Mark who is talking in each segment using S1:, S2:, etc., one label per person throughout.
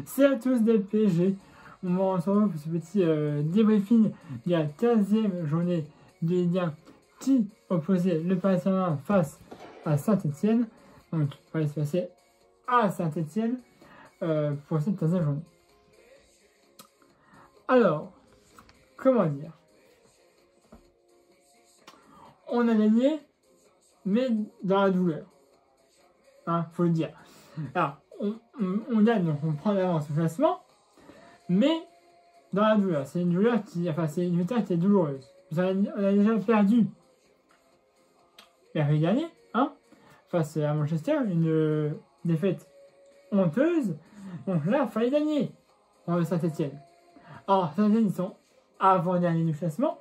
S1: C'est à tous des PG. On va se retrouver pour ce petit débriefing de la 15e journée de Ligue 1 qui opposait le Paris Saint-Germain face à Saint-Etienne. Donc, il va se passer à Saint-Etienne pour cette 15e journée. Alors, comment dire? On a gagné, mais dans la douleur. Hein, faut le dire. Alors, on gagne, donc on prend l'avance au classement, mais dans la douleur. C'est une douleur c'est une victoire qui est douloureuse. On a déjà perdu mercredi dernier, hein, face à Manchester, une défaite honteuse. Donc là, il fallait gagner en Saint-Etienne. Alors, Saint-Etienne, ils sont avant-dernier du classement.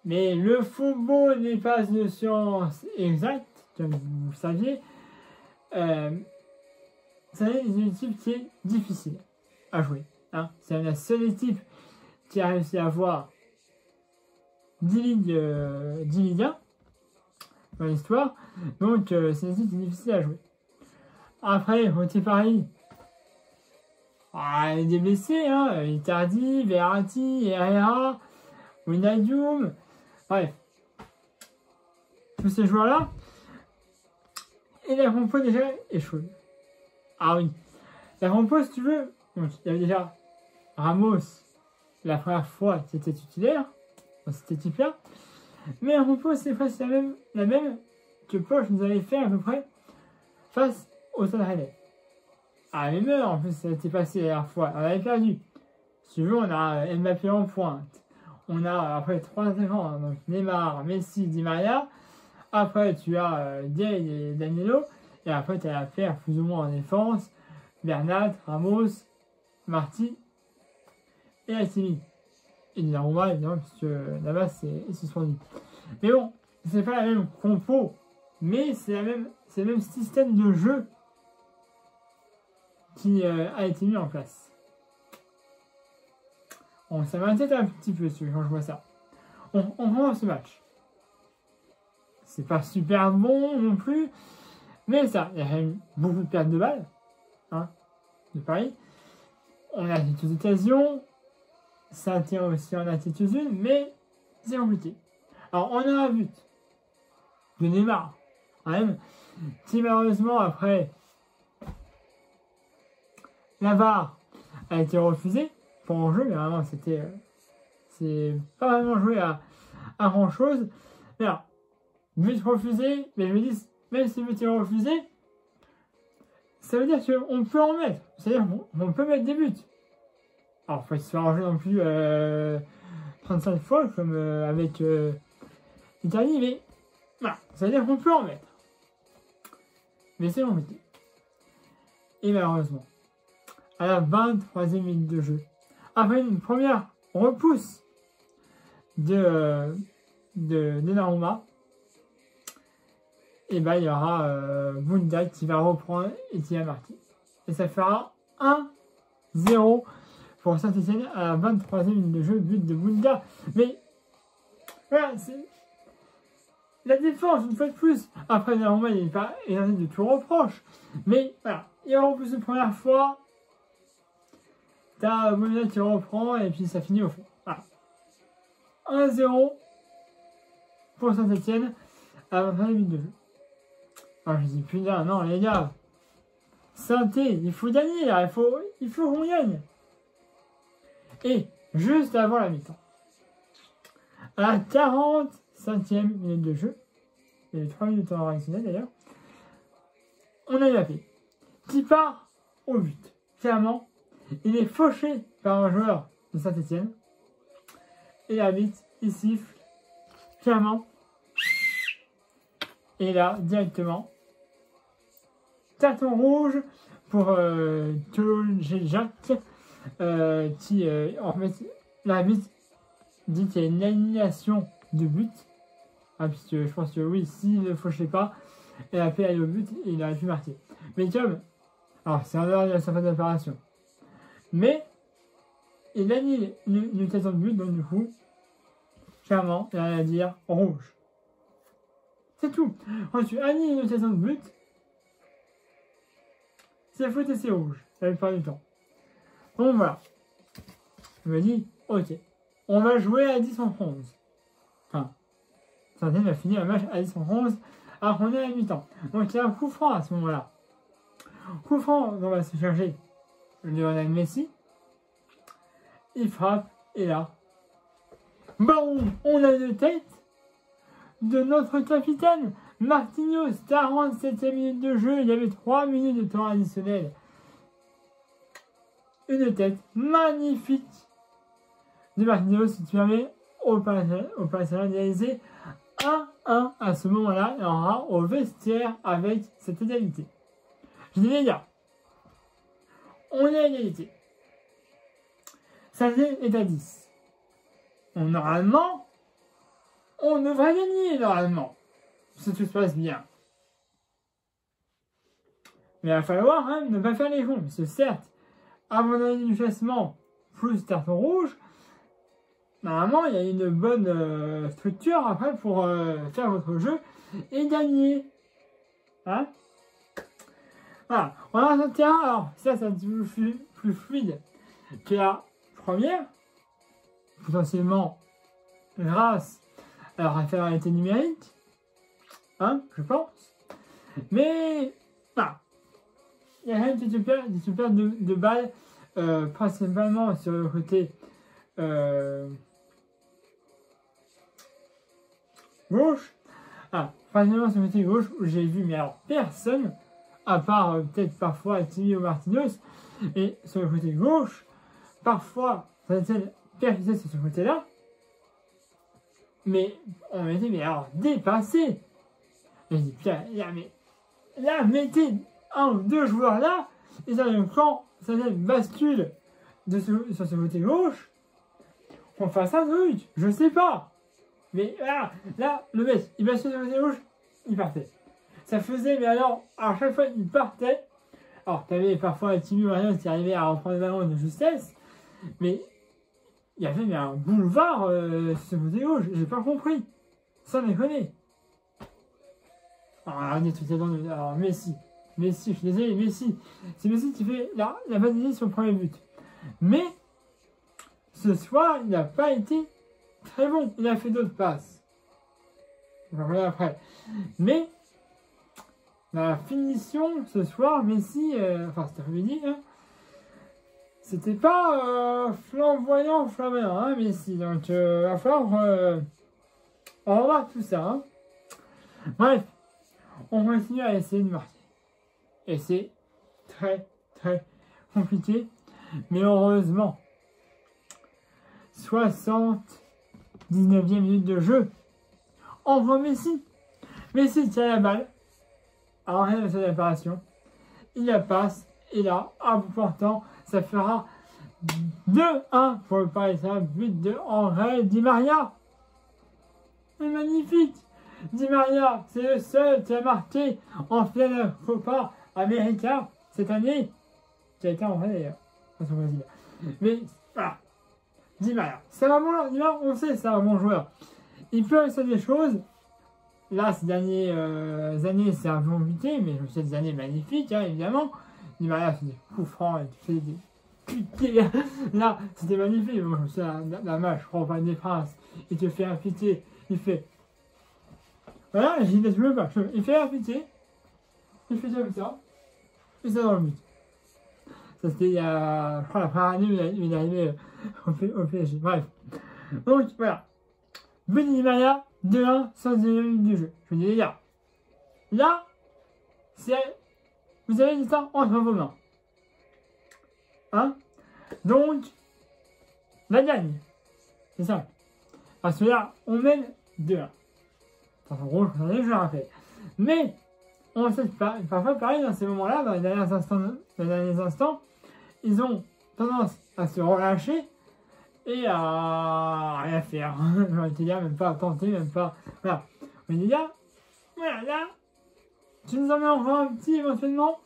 S1: Mais le football n'est pas une science exacte, comme vous le saviez. C'est une équipe qui est difficile à jouer. Hein. C'est la seule équipe qui a réussi à avoir 10 Ligue 1 dans l'histoire. Donc, c'est une équipe qui est difficile à jouer. Après, côté Paris, il y a des blessés. Hein. Icardi, Verratti, Herrera, Wijnaldum. Bref. Tous ces joueurs-là. Et la compo déjà est chaude. Ah oui. La compo, si tu veux, donc, il y avait déjà Ramos, la première fois qui était titulaire, dans cette équipe-là. Mais la compo, c'est presque la même que Poch nous avait fait à peu près face au Stade Rennais. Ah, mais meurt, en plus, ça a été passé la dernière fois. On avait perdu. Si tu veux, on a Mbappé en pointe. On a après 3 attaquants, donc Neymar, Messi, Di Maria. Après, tu as Gay et Danilo. Et après, tu as la paire plus ou moins en défense. Bernat, Ramos, Marty et Hakimi. Et Donnarumma, évidemment, puisque là-bas, c'est suspendu. Mais bon, c'est pas la même compo. Mais c'est le même système de jeu qui a été mis en place. Bon, ça m'inquiète un petit peu quand je vois ça. On commence ce match. C'est pas super bon non plus. Mais ça, il y a quand même beaucoup de pertes de balles. Hein, de Paris. On a quelques occasions. Saint-Etienne aussi en a quelques-unes. Mais c'est compliqué. Alors, on a un but de Neymar. Quand même. Qui malheureusement, après, la VAR a été refusée pour un jeu, mais vraiment, c'est pas vraiment joué à grand chose. Mais alors, but refusé, mais je me dis, même si le but est refusé, ça veut dire qu'on peut en mettre. C'est-à-dire qu'on peut mettre des buts. Alors, il faut se faire en jeu non plus 35 fois, comme avec l'Italie, mais voilà, ça veut dire qu'on peut en mettre. Mais c'est compliqué. Et malheureusement, à la 23e minute de jeu, après une première repousse de Donnarumma, et ben il y aura Bunda qui va reprendre et qui va marquer. Et ça fera 1-0 pour Saint-Etienne à la 23e minute de jeu, but de Bunda. Mais voilà, c'est la défense, une fois de plus. Après, Donnarumma, il n'est pas énervé de tout reproche. Mais voilà, il repousse une première fois. T'as Bunda qui reprend et puis ça finit au fond. Voilà. 1-0 pour Saint-Etienne à la 23e minute de jeu. Alors je dis putain, non les gars, Saint-Étienne, il faut gagner là, il faut qu'on gagne. Et juste avant la mi-temps, à la 45e minute de jeu, il y a eu 3 minutes en additionnel d'ailleurs, on a Mbappé qui part au but. Clairement, il est fauché par un joueur de Saint-Etienne. Et l'arbitre, il siffle clairement. Et là, directement, carton rouge pour Tolojek, qui, en fait, l'arbitre dit qu'il y a une annulation de but. Ah, puisque je pense que oui, s'il ne fauchait pas, et la paix allait au but, et il aurait pu marquer. Mais comme, alors c'est en dehors de la surface d'opération. Mais, il annule une occasion de but, donc du coup, clairement, il n'y a rien à dire, rouge. C'est tout. Quand tu annules une occasion de but, c'est faute et c'est rouge. la plupart du temps. Donc voilà. Je me dis, ok, on va jouer à 10 en 11. Enfin, Saint-Étienne va finir le match à 10 en 11, alors qu'on est à la mi-temps. Donc il y a un coup franc à ce moment-là. Coup franc, on va se chercher Lionel Messi. Il frappe, et là, bon, on a une tête de notre capitaine, Marquinhos, 47e minute de jeu, il y avait 3 minutes de temps additionnel. Une tête magnifique de Marquinhos, si tu avais au Paris Saint-Germain réalisé 1-1 à ce moment-là, et on aura au vestiaire avec cette égalité. Je dis les gars, on est à égalité. Saint-Étienne est à 10. Normalement, on devrait gagner, normalement. Si tout se passe bien. Mais il va falloir hein, ne pas faire les cons. Parce que certes, abandonner du classement plus carton rouge, normalement, il y a une bonne structure après pour faire votre jeu et gagner. Hein? Voilà. On a un terrain, alors ça, c'est un petit peu plus fluide que la première. Potentiellement grâce à la référabilité numérique. Hein, je pense. Mais, voilà. Il y a rien qui te perd de balles, principalement sur le côté gauche. Ah, principalement sur le côté gauche où j'ai vu, mais alors personne, à part peut-être parfois Timmy ou Marquinhos, et sur le côté gauche, parfois, ça a été percuté sur ce côté-là, mais on était, mais alors, dépassé. Et je dis, putain, là, mettez un ou deux joueurs là, et ça quand ça bascule sur ce côté gauche, on fasse un truc, je sais pas. Mais là, le mec, il bascule sur le côté gauche, il partait. Ça faisait, mais alors, à chaque fois, il partait. Alors, t'avais parfois un Timmy ou rien qui arrivait à reprendre le ballon de justesse, mais il y avait un boulevard sur ce côté gauche, j'ai pas compris. Sans déconner. Alors, Messi, je suis désolé, Messi. C'est Messi qui fait la bataille sur le premier but. Mais, ce soir, il n'a pas été très bon. Il a fait d'autres passes. Je vais en revenir après. Mais, dans la finition, ce soir, Messi, enfin, cet après-midi, hein, c'était pas flamboyant, hein, Messi. Donc, il va falloir on remarque tout ça. Hein. Bref. On continue à essayer de marquer. Et c'est très, très compliqué. Mais heureusement, 79e minute de jeu. On voit Messi. Messi tient la balle. Alors rien de cette apparition. Il la passe. Et là, à bout portant, ça fera 2-1 pour le Paris Saint-Germain. But de André Di Maria. C'est magnifique. Di Maria, c'est le seul qui a marqué en finale Copa América cette année, qui a été en vrai d'ailleurs, mais voilà, Di Maria, c'est un bon joueur, Di Maria, on sait, c'est un bon joueur. Il peut réussir des choses. Là, ces dernières années, c'est un peu compliqué, mais je sais des années magnifiques, hein, évidemment. Di Maria fait des coups francs, il fait des piqués. Là, c'était magnifique. Moi, je me souviens d'un match, je crois, au Parc des Princes, il te fait un piqué, il fait. Voilà, j'y laisse même pas. Il fait la pitié. Il fait ça comme ça. Et ça dans le but. Ça c'était il y a, je crois, la première année où il est arrivé au PSG. Bref. Donc voilà. But de Di Maria, 2-1, 110 minutes du jeu. Je vous dis les gars. Là, vous avez dit ça entre vos mains. Hein? Donc, la gagne. C'est ça. Parce que là, on mène 2-1. En gros, je le rappelle. Mais, on sait parfois, pareil, dans ces moments-là, dans les derniers instants, ils ont tendance à se relâcher et à rien faire. J'ai envie de dire, même pas à tenter, même pas. Voilà. Mais les gars, voilà, là, tu nous en mets encore un petit éventuellement.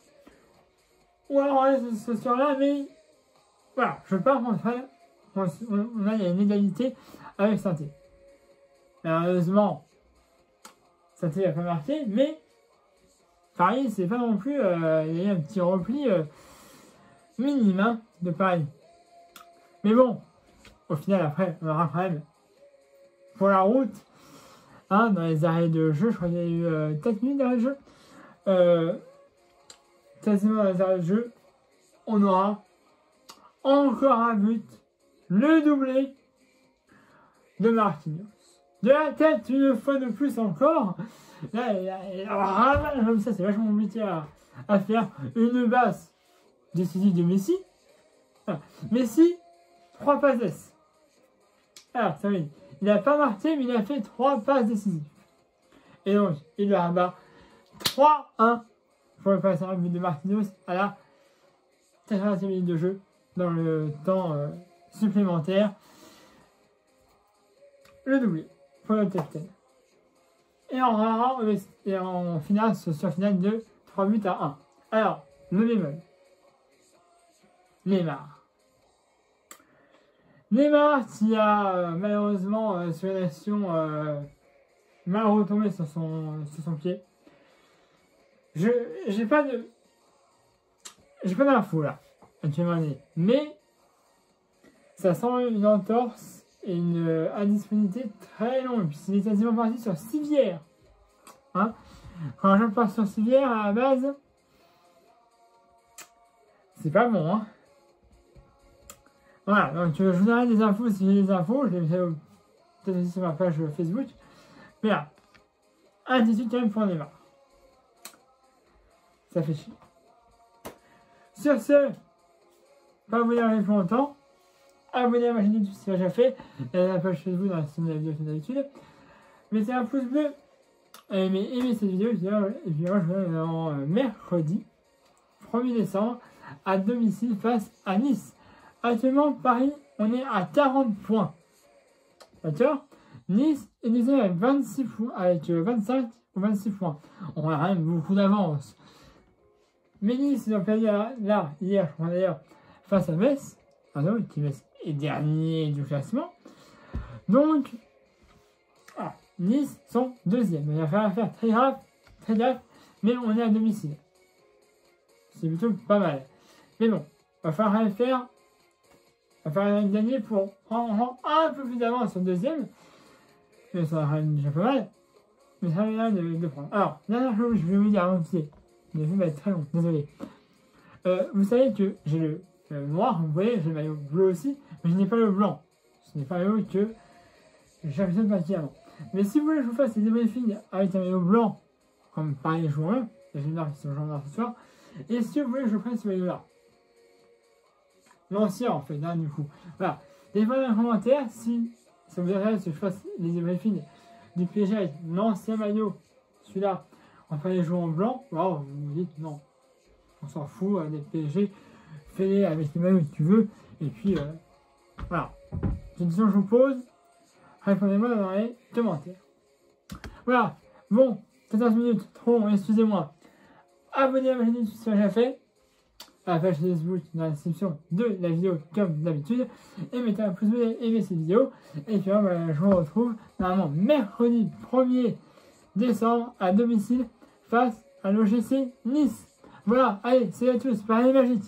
S1: Ou alors, ce soir-là, mais voilà, je veux pas qu'on il y a une égalité avec Saint-Étienne. Malheureusement, Saint-Étienne n'a pas marqué, mais Paris, c'est pas non plus. Il y a eu un petit repli minime de Paris. Mais bon, au final, après, on aura quand même pour la route, dans les arrêts de jeu, je crois qu'il y a eu 4 minutes d'arrêt de jeu. Quasiment dans les arrêts de jeu, on aura encore un but, le doublé de Marquinhos. De la tête, une fois de plus encore. Là, il ravage comme ça, c'est vachement compliqué à faire. Une basse décisive de Messi. Messi, 3 passes. Alors, ça veut dire, il n'a pas marqué, mais il a fait 3 passes décisives. Et donc, il le rabat 3-1 pour le passer un but de Marquinhos à la 80e minute de jeu dans le temps supplémentaire. Le doublé pour le capitaine. Et en finale, sur finale de 3 buts à 1. Alors, le bémol. Neymar qui a malheureusement sur une action mal retombé sur son pied. J'ai pas d'infos là, actuellement, mais ça sent une entorse et une indisponibilité très longue, puisqu'il est quasiment parti sur civière. Quand un joueur part sur civière, à la base, c'est pas bon. Voilà, donc je vous donnerai des infos si j'ai des infos, je les mets peut-être aussi sur ma page Facebook. Mais là, inquiétude quand même pour Neymar. Ça fait chier. Sur ce, pas vous déranger plus longtemps. Abonnez à ma chaîne YouTube si ce n'est déjà fait. Et à la page Facebook dans la section de la vidéo comme d'habitude. Mettez un pouce bleu. Aimez cette vidéo. Et puis moi, je vous donne mercredi 1er décembre à domicile face à Nice. Actuellement, Paris, on est à 40 points. D'accord? Nice est deuxième avec 26 points, avec 25 ou 26 points. On a quand même beaucoup d'avance. Mais Nice, ils ont perdu là, hier, je crois d'ailleurs, face à Metz. Qui Metz est dernier du classement. Donc, Nice sont deuxième. Il va falloir faire très gaffe, mais on est à domicile. C'est plutôt pas mal. Mais bon, il va falloir faire. Il va falloir gagner pour prendre un peu plus d'avance sur le deuxième. Mais ça va déjà pas mal. Mais ça va bien de prendre. Alors, dernière chose, je vais vous dire avant que le film va être très long, désolé. Vous savez que j'ai le noir, vous voyez, j'ai le maillot bleu aussi, mais je n'ai pas le blanc. Ce n'est pas le maillot que j'affectionne particulièrement. Mais si vous voulez que je vous fasse des débriefings avec un maillot blanc, comme pareil les joueurs, les juniors qui sont joueurs ce soir, et si vous voulez que je prenne ce maillot-là, l'ancien en fait, du coup. Voilà. Laissez-moi dans les commentaires si ça vous intéresse que je fasse les débriefings du PSG avec l'ancien maillot, celui-là, enfin les joueurs en blanc, alors vous me dites non, on s'en fout, des PSG, fais-les avec les maillots que tu veux, et puis voilà. C'est une question que je vous pose, répondez-moi dans les commentaires. Voilà, bon, 14 minutes, trop long, excusez-moi. Abonnez-vous à ma chaîne YouTube si ce n'est déjà fait, à la page Facebook dans la description de la vidéo comme d'habitude, et mettez un pouce bleu et aimez cette vidéo, et puis je vous retrouve normalement mercredi 1er décembre à domicile face à l'OGC Nice. Voilà, allez, salut à tous, pareil magique.